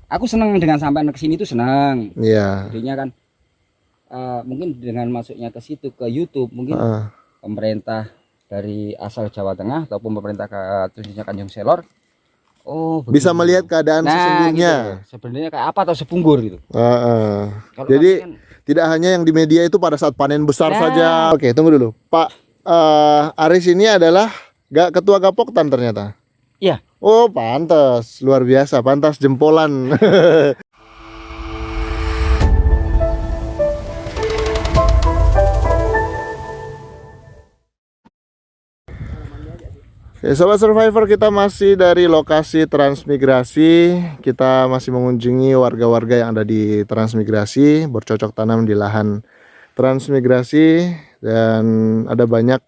Aku senang dengan sampai ke sini tuh senang. Iya. Jadinya kan mungkin dengan masuknya ke situ ke YouTube mungkin pemerintah dari asal Jawa Tengah ataupun pemerintah khususnya Tanjung Selor, oh Bisa begini. melihat keadaan Nah gitu sesungguhnya. sebenarnya kayak apa atau sepunggur gitu. Kalau kami Jadi kan, tidak hanya yang di media itu pada saat panen besar nah saja. Oke, tunggu dulu. Pak Aris ini adalah ketua Gapoktan ternyata. iya. Oh, pantas. Luar biasa, pantas jempolan. Oke, Sobat Survivor, kita masih dari lokasi transmigrasi. Kita masih mengunjungi warga-warga yang ada di transmigrasi, bercocok tanam di lahan transmigrasi. Dan ada banyak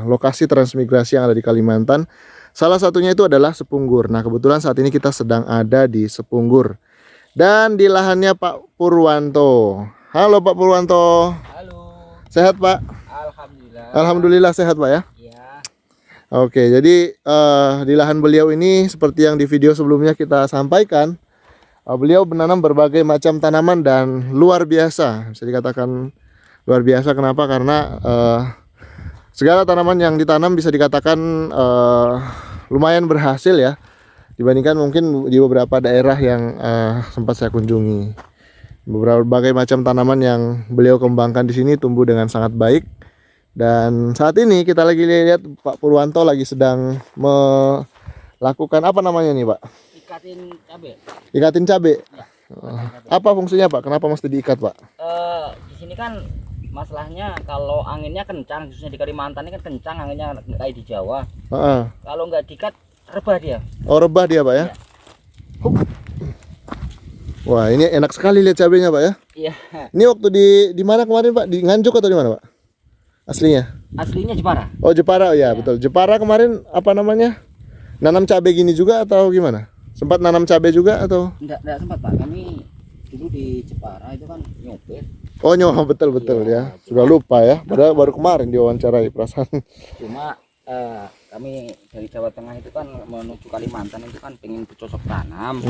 lokasi transmigrasi yang ada di Kalimantan. Salah satunya itu adalah Sepunggur. Nah, kebetulan saat ini kita sedang ada di Sepunggur dan di lahannya Pak Purwanto. Halo Pak Purwanto. Halo. Sehat Pak? Alhamdulillah. Alhamdulillah sehat Pak ya. Iya. Oke, jadi di lahan beliau ini seperti yang di video sebelumnya kita sampaikan, beliau menanam berbagai macam tanaman dan luar biasa. Bisa dikatakan luar biasa. Kenapa? Karena segala tanaman yang ditanam bisa dikatakan lumayan berhasil ya, dibandingkan mungkin di beberapa daerah yang sempat saya kunjungi. Berbagai macam tanaman yang beliau kembangkan di sini tumbuh dengan sangat baik. Dan saat ini kita lagi lihat Pak Purwanto lagi sedang melakukan apa namanya nih Pak? Ikatin cabe. Ikatin cabe. Ya, Apa fungsinya Pak? Kenapa mesti diikat Pak? di sini kan masalahnya kalau anginnya kencang, khususnya di Kalimantan ini kan kencang anginnya, nggak kayak di Jawa. Kalau nggak diikat rebah dia. Oh, rebah dia Pak ya? Iya. Wah, ini enak sekali lihat cabenya Pak ya. Iya. Ini waktu di mana kemarin Pak? Di Nganjuk atau di mana Pak? Aslinya? Aslinya Jepara. Oh, Jepara ya, betul. Jepara kemarin apa namanya? Nanam cabai gini juga atau gimana? Sempat nanam cabai juga atau? Enggak sempat Pak. Kami dulu di Jepara itu kan nyopir. Oh, betul ya. Sudah lupa ya. Padahal baru kemarin diwawancarai perasaan. Cuma kami dari Jawa Tengah itu kan menuju Kalimantan itu kan pengen bercocok tanam,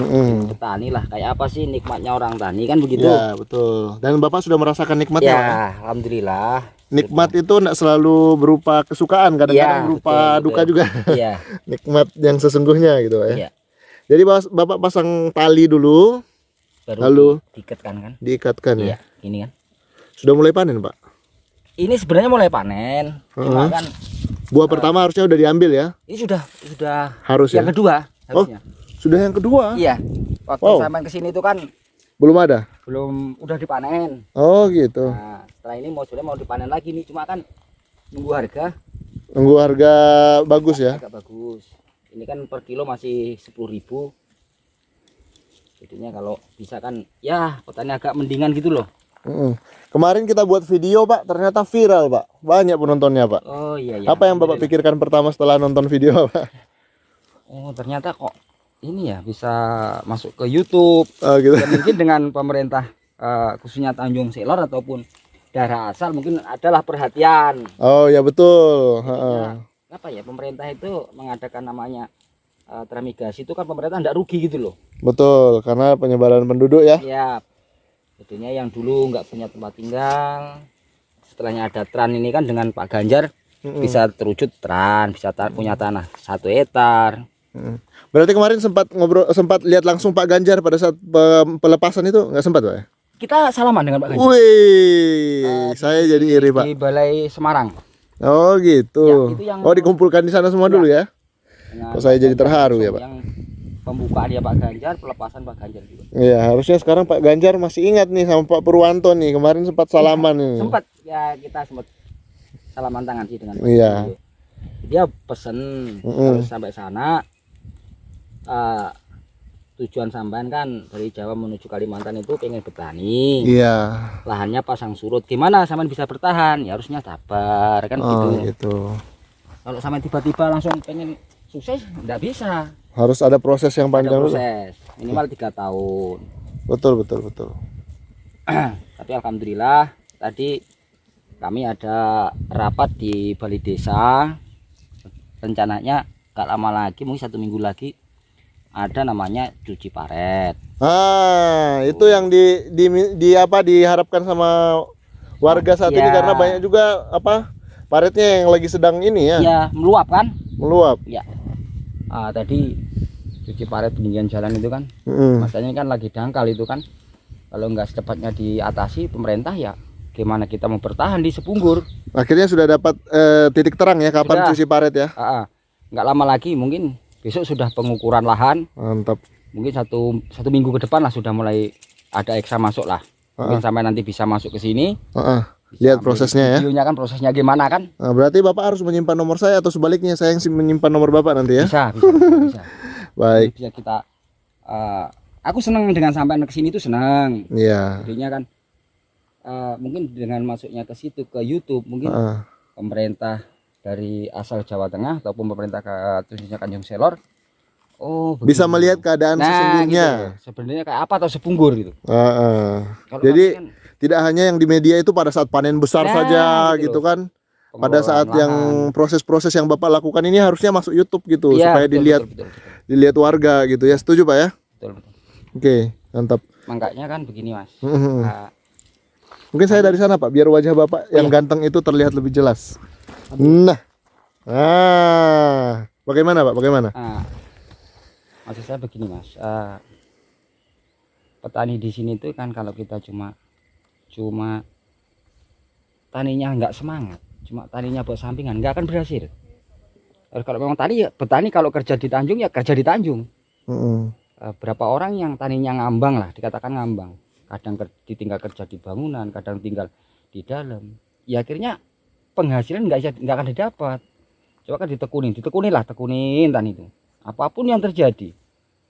petani lah. Kayak apa sih nikmatnya orang tani kan begitu? Ya, betul. Dan Bapak sudah merasakan nikmatnya, Pak? Ya, alhamdulillah. Nikmat itu tidak selalu berupa kesukaan, kadang-kadang berupa betul. duka juga. Iya. Nikmat yang sesungguhnya gitu Pak ya. Iya. Jadi Bapak pasang tali dulu, Baru lalu diikatkan kan? diikatkan ya. Iya, ini kan. Sudah mulai panen, Pak? Ini sebenarnya mulai panen. Cuma kan buah pertama harusnya udah diambil ya? ini sudah Harus yang ya? kedua harusnya. Sudah yang kedua? Iya. Waktu sampai ke sini itu kan Belum ada? belum, udah dipanen. Oh gitu. Nah, setelah ini mau dipanen lagi nih, cuma kan nunggu harga. Nunggu harga bagus ya? Agak bagus. Ini kan per kilo masih 10.000. Jadinya kalau bisa kan ya petani agak mendingan gitu loh. Kemarin kita buat video Pak, ternyata viral Pak. Banyak penontonnya Pak. Oh iya. Apa yang Bapak pikirkan pertama setelah nonton video Pak? Oh ternyata kok ini ya bisa masuk ke YouTube. Oh gitu. Ya, mungkin dengan pemerintah khususnya Tanjung Selor ataupun daerah asal mungkin adalah perhatian. Oh ya betul. Apa ya, pemerintah itu mengadakan namanya transmigrasi itu kan pemerintah tidak rugi gitu loh. Betul, karena penyebaran penduduk ya. Ya, jadinya yang dulu nggak punya tempat tinggal, setelahnya ada tran ini kan dengan Pak Ganjar bisa terwujud tran, bisa punya tanah 1 hektar. Berarti kemarin sempat lihat langsung Pak Ganjar pada saat pelepasan itu, nggak sempat Pak? Kita salaman dengan Pak Ganjar. Wih, saya jadi iri Pak. Di Balai Semarang. Oh gitu. Ya, oh dikumpulkan di sana semua dulu ya? Kok saya jadi terharu ya Pak? Yang pembukaan dia Pak Ganjar, pelepasan Pak Ganjar juga. Iya, harusnya sekarang Pak Ganjar masih ingat nih sama Pak Purwanto nih. Kemarin sempat salaman nih. Sempat ya, kita sempat salaman tangan sih dengan Pak. Iya. Dia pesen harus sampai sana. Tujuan sampean kan dari Jawa menuju Kalimantan itu pengen bertani. Iya. Lahannya pasang surut. Gimana sampean bisa bertahan? Ya harusnya sabar kan gitu. Kalau sampean tiba-tiba langsung pengen sukses enggak bisa. Harus ada proses yang panjang dulu. Proses minimal 3 tahun. Betul. Tapi alhamdulillah tadi kami ada rapat di balai desa. Rencananya gak lama lagi, mungkin 1 minggu lagi ada namanya cuci paret. Itu yang apa diharapkan sama warga saat ini, Ya. karena banyak juga apa paretnya yang lagi sedang ini ya. Ya, meluap kan? Meluap. Ya. Tadi cuci paret pinggiran jalan itu kan, masanya kan lagi dangkal itu kan. Kalau nggak secepatnya diatasi pemerintah, ya gimana kita mau bertahan di Sepunggur? Akhirnya sudah dapat titik terang ya kapan Sudah. cuci paret ya. Nggak lama lagi, mungkin besok sudah pengukuran lahan. Mantap. Mungkin satu minggu ke depan lah sudah mulai ada eksa masuk lah. Mungkin sampai nanti bisa masuk ke sini. Lihat prosesnya ya. Videonya kan prosesnya gimana kan? Nah, berarti Bapak harus menyimpan nomor saya atau sebaliknya saya yang menyimpan nomor Bapak nanti ya. Bisa. Baik. Bisa kita. Aku senang dengan sampai ke sini tuh senang. Iya. Jadinya kan mungkin dengan masuknya ke situ ke YouTube, mungkin pemerintah dari asal Jawa Tengah ataupun pemerintah khususnya Tanjung Selor, bisa melihat keadaan sesungguhnya. Gitu. Sebenarnya kayak apa atau Sepunggur gitu. Jadi tidak hanya yang di media itu pada saat panen besar saja gitu kan. Pada saat yang proses-proses yang Bapak lakukan ini harusnya masuk YouTube gitu supaya betul. dilihat warga gitu ya. Setuju Pak ya? Betul. Oke, mantap. Makanya kan begini Mas. Mungkin saya dari sana Pak, biar wajah Bapak yang ganteng itu terlihat lebih jelas. Nah, bagaimana Pak? Bagaimana? Maksud saya begini Mas, petani di sini tuh kan kalau kita cuma taninya nggak semangat, cuma taninya buat sampingan, nggak akan berhasil. Kalau memang petani kalau kerja di Tanjung ya kerja di Tanjung. Berapa orang yang taninya ngambang lah, dikatakan ngambang, kadang ditinggal kerja di bangunan, kadang tinggal di dalam, ya akhirnya penghasilan nggak akan didapat. Coba kan tekunin tani itu. Apapun yang terjadi,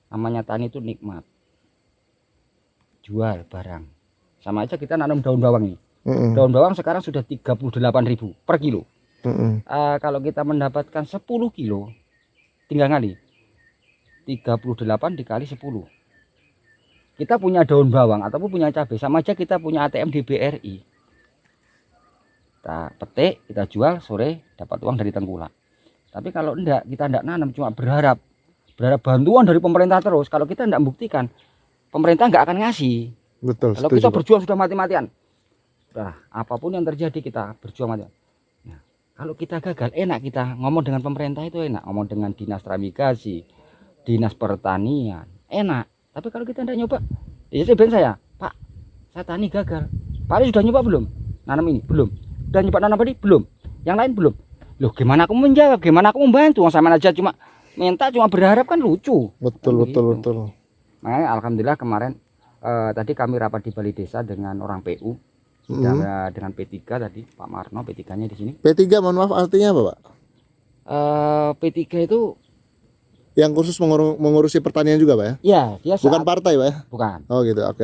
namanya tani itu nikmat. Jual barang. Sama aja kita nanam daun bawang nih. Daun bawang sekarang sudah 38.000 per kilo. Kalau kita mendapatkan 10 kilo, tinggal kali 38 dikali 10. Kita punya daun bawang ataupun punya cabai, sama aja kita punya ATM di BRI. Kita petik, kita jual, sore dapat uang dari tengkulak. Tapi kalau kita enggak nanam, cuma berharap bantuan dari pemerintah terus. Kalau kita enggak buktikan, pemerintah enggak akan ngasih. Betul. Kalau kita berjuang sudah mati-matian, apapun yang terjadi kita berjuang mati. Nah, kalau kita gagal, enak kita ngomong dengan pemerintah itu enak, ngomong dengan dinas transmigrasi, dinas pertanian, enak. Tapi kalau kita enggak nyoba, ya saya, Pak, saya tani gagal. Pak Ali sudah nyoba belum? Nanam ini belum. Sudah nyoba nanam padi belum? Yang lain belum. Loh, gimana aku menjawab? Gimana aku membantu? Sama aja cuma minta, cuma berharap kan lucu. Betul. Makanya alhamdulillah kemarin tadi kami rapat di Balai Desa dengan orang PU, dengan P3 tadi, Pak Marno, P3-nya di sini. P3 mohon maaf artinya apa, Pak? P3 itu yang khusus mengurusi pertanian juga, Pak ya? Iya, dia bukan partai, Pak ya? Bukan. Oh gitu, oke.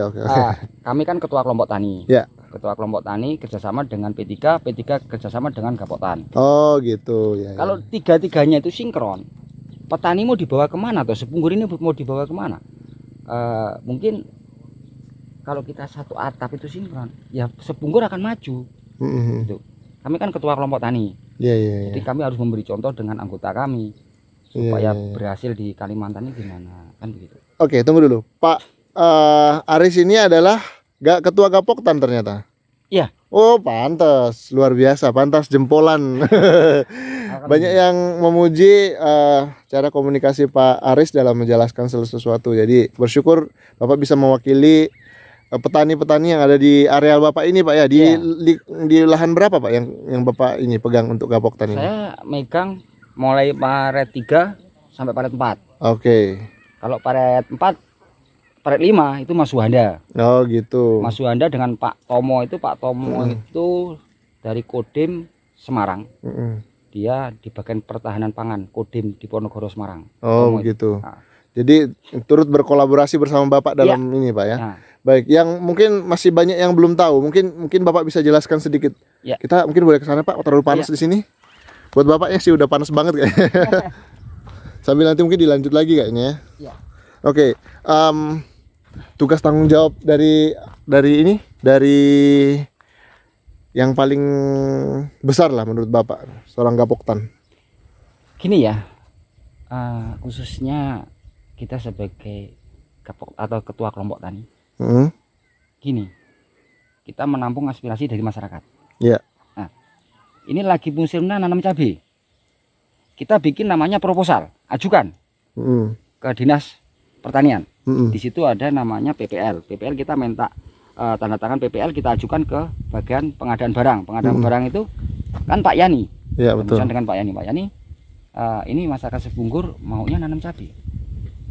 Kami kan ketua kelompok tani. Ya. Ketua kelompok tani kerjasama dengan P3 kerjasama dengan Gapoktan. Oh gitu, ya. Kalau tiga-tiganya itu sinkron, petani mau dibawa kemana atau Sepunggur ini mau dibawa kemana? Mungkin kalau kita satu atap itu sinkron, ya Sepunggur akan maju. Gitu. Kami kan ketua kelompok tani. Iya. Jadi kami harus memberi contoh dengan anggota kami supaya berhasil di Kalimantan ini gimana, kan begitu. Oke, tunggu dulu, Pak. Aris ini adalah ketua Gapoktan ternyata. Iya. Oh, pantas, luar biasa, pantas jempolan. Banyak yang memuji cara komunikasi Pak Aris dalam menjelaskan sesuatu. Jadi bersyukur Bapak bisa mewakili petani-petani yang ada di areal Bapak ini, Pak ya. Di lahan berapa, Pak, yang Bapak ini pegang untuk Gapoktan ini? Saya megang mulai paret 3 sampai paret 4. Oke. Kalau paret 4, paret 5 itu Mas Suhanda. Oh gitu. Mas Suhanda dengan Pak Tomo itu, itu dari Kodim Semarang. Dia di bagian pertahanan pangan Kodim di Ponorogo Semarang. Oh gitu. Jadi turut berkolaborasi bersama Bapak dalam ini, Pak ya. Baik, yang mungkin masih banyak yang belum tahu, mungkin Bapak bisa jelaskan sedikit. Kita mungkin boleh ke sana, Pak, terlalu panas di sini. Buat Bapaknya sih udah panas banget kayaknya. Sambil nanti mungkin dilanjut lagi kayaknya ya. Oke, tugas tanggung jawab dari yang paling besar lah menurut Bapak, seorang Gapoktan. Gini ya, khususnya kita sebagai atau ketua kelompok tani, Hmm. gini, kita menampung aspirasi dari masyarakat. Iya. Nah, ini lagi musimnya nanam cabai. Kita bikin namanya proposal, ajukan Hmm. ke dinas pertanian. Hmm. Di situ ada namanya PPL. PPL kita minta tanda tangan PPL, kita ajukan ke bagian pengadaan barang. Pengadaan barang itu kan Pak Yani. Iya, betul. Kemudian dengan Pak Yani, ini masyarakat Sebungkur maunya nanam cabai.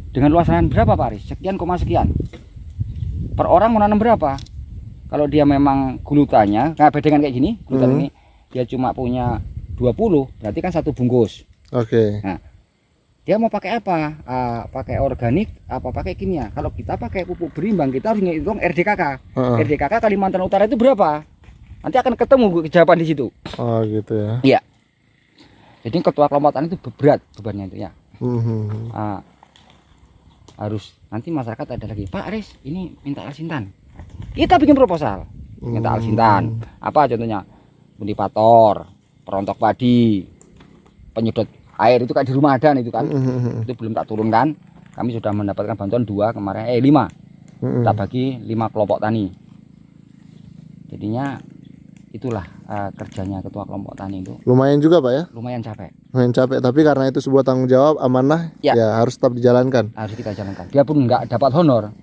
Dengan luas lahan berapa Pak Aris? Sekian koma sekian. Per orang mau nanam berapa? Kalau dia memang gulutannya, nah beda dengan kayak gini, gulutan ini dia cuma punya 20, berarti kan 1 bungkus. Oke. Nah, dia mau pakai apa? Pakai organik apa pakai kimia? Kalau kita pakai pupuk berimbang, kita harus ngitung RDKK. RDKK Kalimantan Utara itu berapa? Nanti akan ketemu jawaban di situ. Oh, gitu ya. Iya. Jadi ketua kelompok tani itu berat bebannya itu ya. Harus nanti masyarakat ada lagi, Pak Aris ini minta alsintan, kita bikin proposal minta alsintan. Apa contohnya? Multipator, perontok padi, penyedot air itu kan di rumah ada itu kan. Itu belum tak turunkan. Kami sudah mendapatkan bantuan 2 kemarin, 5. Kita bagi 5 kelompok tani. Jadinya itulah kerjanya ketua kelompok tani itu. Lumayan juga Pak ya? Lumayan capek. Lumayan capek, tapi karena itu sebuah tanggung jawab, amanah, ya harus tetap dijalankan. Harus kita jalankan. Biarpun nggak dapat honor,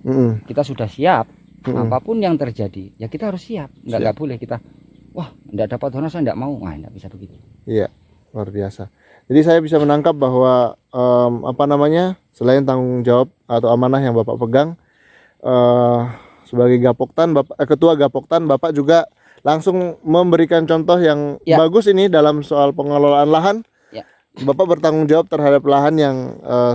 kita sudah siap. Apapun yang terjadi, ya kita harus siap. Nggak boleh kita, wah nggak dapat honor saya nggak mau. Nah, nggak bisa begitu. Iya, luar biasa. Jadi saya bisa menangkap bahwa selain tanggung jawab atau amanah yang Bapak pegang, sebagai Gapoktan, ketua Gapoktan, Bapak juga langsung memberikan contoh yang bagus ini dalam soal pengelolaan lahan. Bapak bertanggung jawab terhadap lahan yang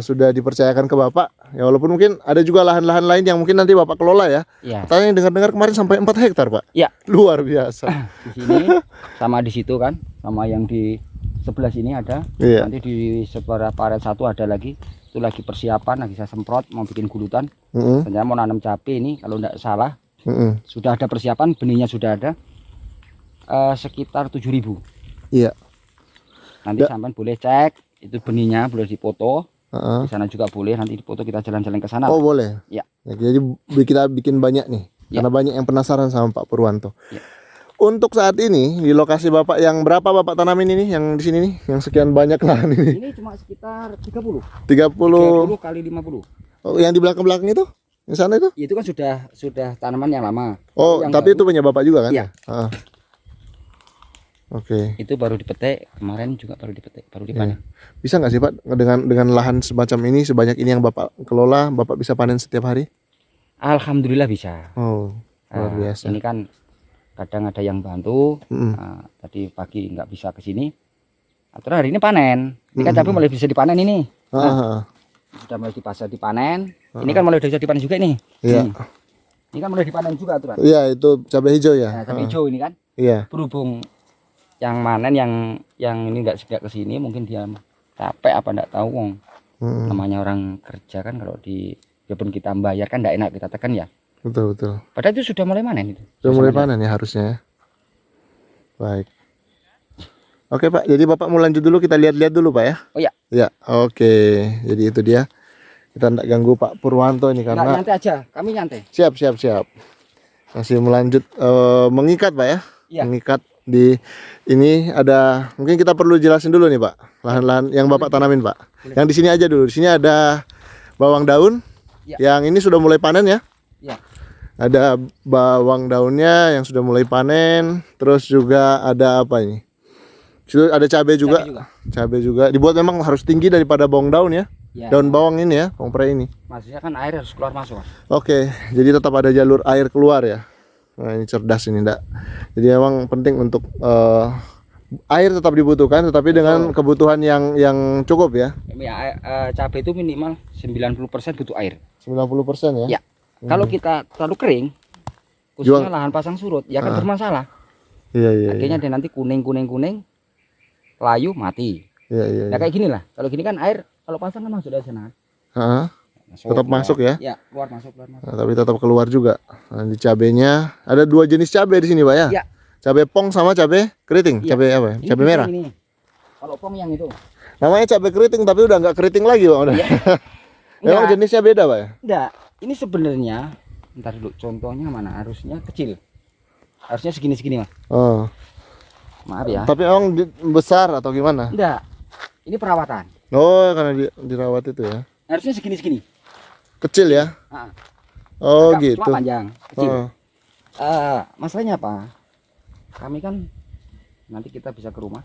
sudah dipercayakan ke Bapak. Ya walaupun mungkin ada juga lahan-lahan lain yang mungkin nanti Bapak kelola ya. Katanya dengar-dengar kemarin sampai 4 hektar Pak. Iya. Luar biasa. Di sini sama di situ kan, sama yang di sebelah sini ada. Nanti di sebelah paret 1 ada lagi. Itu lagi persiapan, lagi saya semprot mau bikin gulutan. Ternyata mau nanam cabai ini kalau tidak salah. Sudah ada persiapan, benihnya sudah ada. Sekitar 7.000. Iya. Nanti sampean boleh cek itu benihnya, boleh dipoto. Di sana juga boleh, nanti dipoto kita jalan-jalan ke sana. Oh boleh. Ya. Jadi kita bikin banyak nih, karena banyak yang penasaran sama Pak Purwanto. Untuk saat ini di lokasi Bapak yang berapa Bapak tanamin ini, yang di sini nih, yang sekian banyak lahan ini? Ini cuma sekitar 30. 30 kali 50. Oh, yang di belakang-belakang itu? Yang sana itu? Itu kan sudah tanaman yang lama. Oh, tapi itu punya Bapak juga kan? Iya. Oke. Itu baru dipetik, kemarin juga baru dipetik, baru dipanen. Bisa nggak sih Pak dengan lahan semacam ini, sebanyak ini yang Bapak kelola, Bapak bisa panen setiap hari? Alhamdulillah bisa. Oh, luar biasa. Ini kan kadang ada yang bantu. Tadi pagi nggak bisa ke sini. Atau hari ini panen. Ini kan cabai mulai bisa dipanen ini. Sudah mulai dipanen. Ini kan mulai bisa dipanen juga nih. Iya. Ini kan mulai dipanen juga aturan. Iya, itu cabai hijau ya. Cabai hijau ini kan. Iya. Berhubung yang manen yang ini nggak ke sini, mungkin dia capek apa enggak tahu wong. Namanya orang kerja kan, kalau walaupun kita bayar kan enggak enak kita tekan ya. Betul. Padahal itu sudah mulai manen itu. Sudah mulai panen ya harusnya. Baik. Oke Pak, jadi Bapak mau lanjut dulu, kita lihat-lihat dulu Pak ya. Oh ya. Ya, oke. Jadi itu dia. Kita enggak ganggu Pak Purwanto ini karena nyantai aja, kami nyantai. Siap. Masih melanjut mengikat Pak ya. Iya. Mengikat di ini ada, mungkin kita perlu jelasin dulu nih Pak, lahan-lahan yang Bapak tanamin Pak. Boleh. Yang di sini aja dulu. Di sini ada bawang daun. Yang ini sudah mulai panen ya. Ada bawang daunnya yang sudah mulai panen. Terus juga ada apa ini? Sudah ada cabai juga. Cabai juga. Dibuat memang harus tinggi daripada bawang daun ya. Daun bawang ini ya, bawang pre ini. Maksudnya kan air harus keluar masuk. Oke, jadi tetap ada jalur air keluar ya. Nah, ini cerdas ini enggak. Jadi memang penting untuk air tetap dibutuhkan, tetapi dengan kebutuhan yang cukup ya. Cabai itu minimal 90% butuh air. 90% ya? Ya. Kalau kita terlalu kering, khususnya lahan pasang surut, ya kan bermasalah. Iya. Akhirnya dia nanti kuning, layu, mati. Iya. Nah kayak gini lah. Kalau gini kan air, kalau pasang kan masuk dari sana. Tetap masuk ya? Ya, keluar masuk. Nah, tapi tetap keluar juga. Nah, di cabenya ada 2 jenis cabai di sini, Pak ya? Iya. Cabai pong sama cabai keriting. Cabai apa? Ini cabai merah. Ini. Kalau pong yang itu. Namanya cabai keriting tapi udah nggak keriting lagi, Pak. Udah. Iya. Memang Enggak, jenisnya beda Pak ya? enggak. Ini sebenarnya, ntar dulu contohnya mana, harusnya kecil. Harusnya segini-segini Mas. Oh. Maaf ya. Tapi emang besar atau gimana? Enggak. Ini perawatan. Oh, karena dirawat itu ya. Harusnya segini-segini. Kecil ya? Ah, Oh agak gitu. cuma panjang, kecil. Oh. Masalahnya apa? Kami kan nanti kita bisa ke rumah.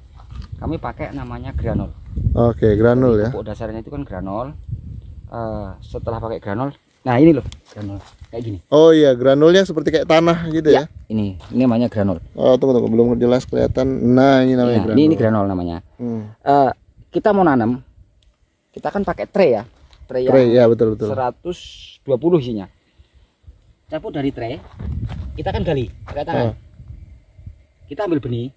Kami pakai namanya granul. Oke, granul Jadi ya. pupuk dasarnya itu kan granul. Setelah pakai granul, nah ini loh granul kayak gini. Oh iya, granulnya seperti kayak tanah gitu ya. Ini namanya granul. Oh, tunggu belum jelas kelihatan. Nah, ini namanya Iya, granul. ini granul namanya. Hmm. Kita mau nanam, kita kan pakai tray ya. Tray Tray, ya yang betul. 120 isinya. Cabut dari tray, kita kan gali pakai tangan. Oh. Kita ambil benih,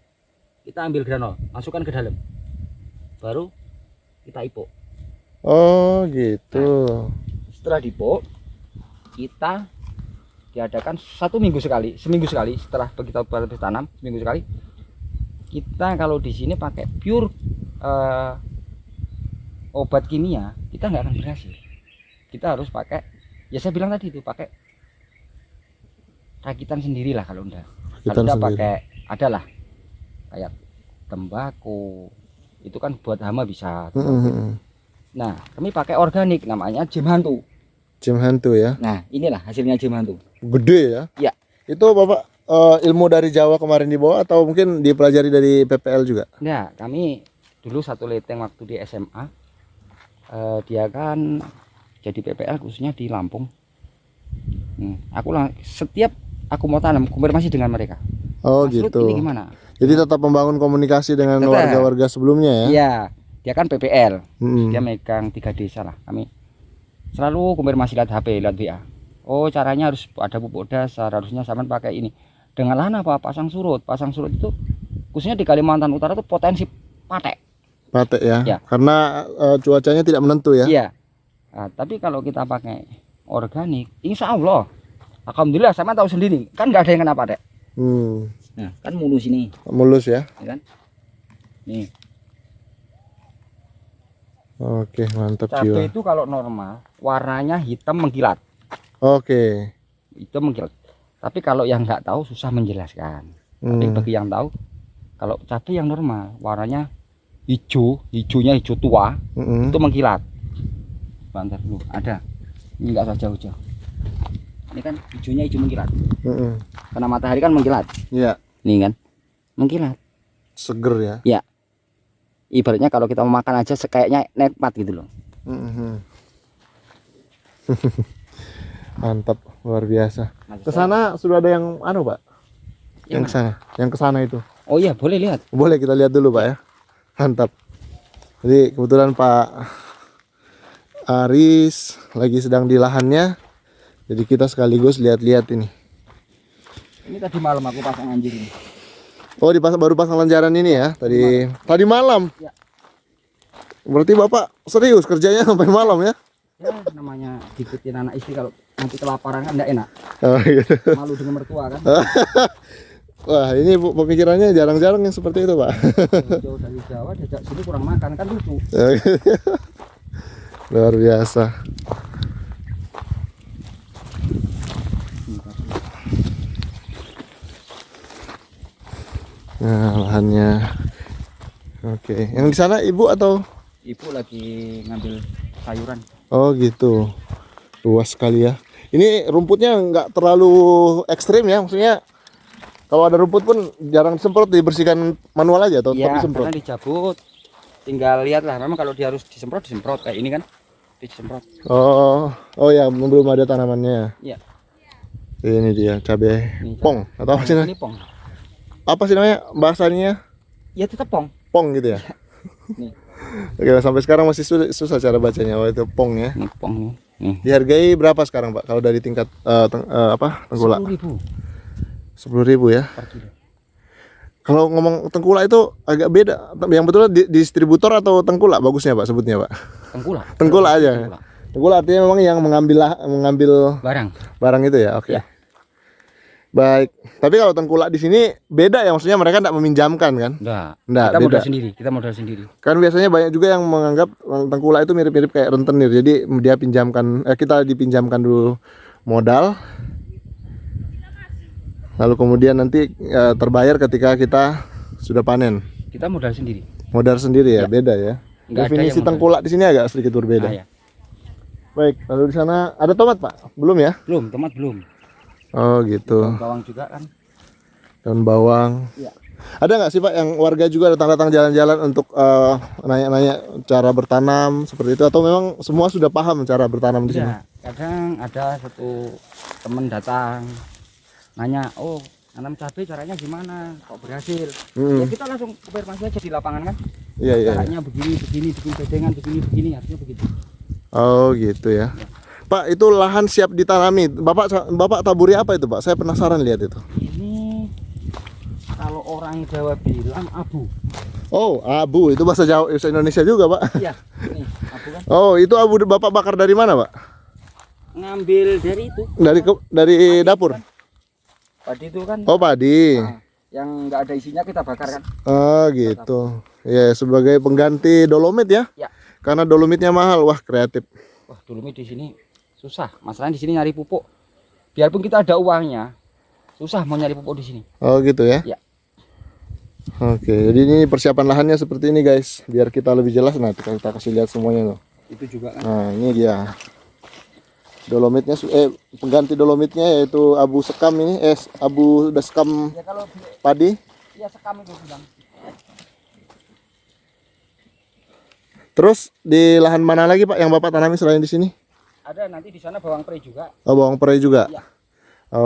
kita ambil granul, masukkan ke dalam. Baru kita ipuk. Oh gitu. Setelah dipuk, kita diadakan seminggu sekali setelah kita habis tanam, seminggu sekali. Kita kalau di sini pakai pure obat kimia, kita nggak akan berhasil. Kita harus pakai, ya saya bilang tadi itu pakai rakitan sendirilah kalau enggak. Kalau enggak pakai adalah kayak tembakau, itu kan buat hama bisa. Nah, kami pakai organik namanya Jim Hantu. Jim Hantu ya. Nah, inilah hasilnya Jim Hantu. Gede ya. Ya. Itu Bapak ilmu dari Jawa kemarin dibawa atau mungkin dipelajari dari PPL juga? Nah, kami dulu satu leteng waktu di SMA, dia kan jadi PPL khususnya di Lampung. Setiap aku mau tanam konfirmasi dengan mereka. Oh Mas Rud, gitu. ini gimana? Jadi tetap membangun komunikasi dengan warga-warga sebelumnya ya? Iya, dia kan PPL. Hmm. Dia megang 3 desa lah. Kami selalu konfirmasi lewat HP, lewat WA. Oh, caranya harus ada pupuk dasar, harusnya sampean pakai ini. Dengan lahan apa? Pasang surut. Pasang surut itu khususnya di Kalimantan Utara itu potensi patek. Patek ya? Ya. Karena cuacanya tidak menentu ya? Iya. Nah, tapi kalau kita pakai organik, insya Allah, alhamdulillah sama tahu sendiri, kan nggak ada yang kena patek. Nah, kan mulus ini, Mulus ya? ya kan? Nih, Oke, mantap cabai jiwa. itu kalau normal warnanya hitam mengkilat, Oke. hitam mengkilat. Tapi kalau yang nggak tahu susah menjelaskan. Tapi bagi yang tahu, kalau cabai yang normal warnanya hijaunya hijau tua, itu mengkilat. Bentar dulu, ada. Ini nggak usah jauh-jauh. Ini kan hijaunya hijau mengkilat. Karena matahari kan mengkilat. Iya. Nih kan, mengkilat. Seger ya? Ya. Ibaratnya kalau kita mau makan aja kayaknya nikmat gitu loh. Mantap, luar biasa. Masuk Ke sana sudah ada yang Pak? Yang ke sana, yang ke sana itu. Oh iya, boleh lihat. Boleh kita lihat dulu Pak ya. Mantap. Jadi kebetulan Pak Aris lagi sedang di lahannya. Jadi kita sekaligus lihat-lihat ini. Ini tadi malam aku pasang anjir ini. Oh, baru pasang lanjaran ini ya tadi malam. Ya. Berarti Bapak serius kerjanya sampai malam ya? Ya, namanya diikutin anak istri, kalau nanti kelaparan kan enggak enak. Oh, gitu. Malu dengan mertua kan. Wah, ini pemikirannya jarang-jarang yang seperti itu, Pak. Jauh dari Jawa diajak sini kurang makan kan lucu. Luar biasa. Nah, lahannya. Oke, yang di sana ibu atau? Ibu lagi ngambil sayuran. Oh gitu, luas sekali ya. Ini rumputnya nggak terlalu ekstrim ya, maksudnya kalau ada rumput pun jarang disemprot, dibersihkan manual aja atau tetap disemprot? Karena dicabut. Tinggal lihat lah, memang kalau dia harus disemprot kayak ini kan, disemprot. Oh ya, belum ada tanamannya. Iya. Ini dia cabai pong atau apa sih namanya? Ini pong. Apa sih namanya bahasanya? Ya tetap pong. Pong gitu ya. Nih. Oke, sampai sekarang masih susah cara bacanya. Oh itu pong ya. Ini pong nih. Nih. Dihargai berapa sekarang Pak? Kalau dari tingkat tengkulak? 10.000 ya. per kilo. Kalau ngomong tengkulak itu agak beda. Yang betulnya distributor atau tengkulak bagusnya Pak sebutnya Pak? Tengkulak. Tengkulak aja. Tengkulak artinya memang yang mengambil barang itu ya. Oke. Ya. Baik. Tapi kalau tengkulak di sini beda ya, maksudnya mereka tidak meminjamkan kan? Enggak, Nggak, kita modal beda. sendiri, kita modal sendiri. Kan biasanya banyak juga yang menganggap tengkulak itu mirip-mirip kayak rentenir. Jadi dia pinjamkan, kita dipinjamkan dulu modal, lalu kemudian nanti terbayar ketika kita sudah panen. Kita modal sendiri. Modal sendiri ya, beda ya. Nggak ada Definisi yang modal. tengkulak di sini agak sedikit berbeda. Nah, ya. Baik, lalu di sana ada tomat Pak? Belum ya? Belum, tomat belum. Oh gitu. Bawang juga kan. Daun bawang. Iya. Ada nggak sih Pak yang warga juga datang-datang jalan-jalan untuk nanya-nanya cara bertanam seperti itu, atau memang semua sudah paham cara bertanam di sini? Iya, kadang ada satu temen datang nanya, oh nanam cabai caranya gimana, kok berhasil? Ya kita langsung konfirmasi aja di lapangan kan. Iya iya. Caranya begini, bikin bedengan, begini, harusnya begitu. Oh gitu ya. Pak, itu lahan siap ditanami. Bapak taburi apa itu Pak? Saya penasaran lihat itu. Ini kalau orang Jawa bilang abu. Oh abu, itu bahasa Jawa, bahasa Indonesia juga Pak. Iya, nih abu kan. Oh itu abu Bapak bakar dari mana Pak? Ngambil dari itu. Dari dapur. Padi itu kan. Oh padi. Nah, yang nggak ada isinya kita bakar kan. Oh gitu. Ya sebagai pengganti dolomit ya. Ya. Karena dolomitnya mahal. Wah kreatif. Wah, dolomit di sini susah. Masalahnya di sini nyari pupuk. Biarpun kita ada uangnya, susah mau nyari pupuk di sini. Oh gitu ya. Ya. Oke, jadi ini persiapan lahannya seperti ini guys. Biar kita lebih jelas, nah kita kasih lihat semuanya tuh. Itu juga kan. Nah ini dia. Dolomitnya, pengganti dolomitnya yaitu abu sekam ini, abu sekam Ya kalau padi. ya sekam itu bilang. Terus di lahan mana lagi Pak yang Bapak tanami selain di sini? Ada nanti di sana bawang prei juga. Oh bawang prei juga. Iya.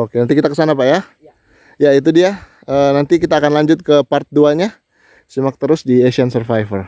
Oke, nanti kita ke sana Pak ya. Iya. Ya itu dia. Nanti kita akan lanjut ke part 2-nya. Simak terus di Asian Survivor.